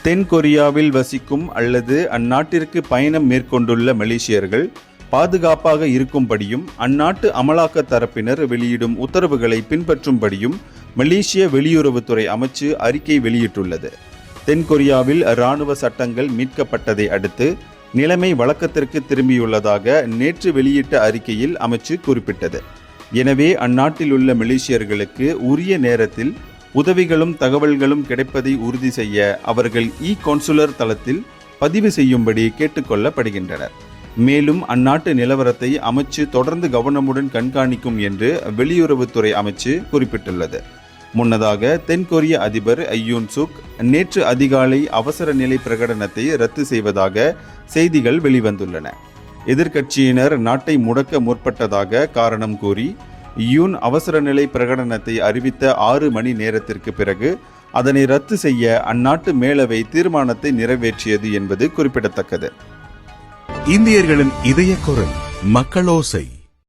தென்கொரியாவில் வசிக்கும் அல்லது அந்நாட்டிற்கு பயணம் மேற்கொண்டுள்ள மலேசியர்கள் பாதுகாப்பாக இருக்கும்படியும் அந்நாட்டு அமலாக்க தரப்பினர் வெளியிடும் உத்தரவுகளை பின்பற்றும்படியும் மலேசிய வெளியுறவுத்துறை அமைச்சு அறிக்கை வெளியிட்டுள்ளது. தென்கொரியாவில் இராணுவ சட்டங்கள் மீட்கப்பட்டதை அடுத்து நிலைமை வழக்கத்திற்கு திரும்பியுள்ளதாக நேற்று வெளியிட்ட அறிக்கையில் அமைச்சு குறிப்பிட்டது. எனவே அந்நாட்டில் உள்ள மலேசியர்களுக்கு உரிய நேரத்தில் உதவிகளும் தகவல்களும் கிடைப்பதை உறுதி செய்ய அவர்கள் கான்சுலர் தளத்தில் பதிவு செய்யும்படி கேட்டுக்கொள்ளப்படுகின்றனர். மேலும் அந்நாட்டு நிலவரத்தை அமைச்சு தொடர்ந்து கவனமுடன் கண்காணிக்கும் என்று வெளியுறவுத்துறை அமைச்சு குறிப்பிட்டுள்ளது. முன்னதாக தென்கொரிய அதிபர் யூன் சுக் நேற்று அதிகாலை அவசர நிலை பிரகடனத்தை ரத்து செய்வதாக செய்திகள் வெளிவந்துள்ளன. எதிர்க்கட்சியினர் நாட்டை முடக்க முற்பட்டதாக காரணம் கூறி யூன் அவசர நிலை பிரகடனத்தை அறிவித்த 6 மணி நேரத்திற்கு பிறகு அதனை ரத்து செய்ய அந்நாட்டு மேலவை தீர்மானத்தை நிறைவேற்றியது என்பது குறிப்பிடத்தக்கது. இந்தியர்களின் இதய குரல் மக்களோசை.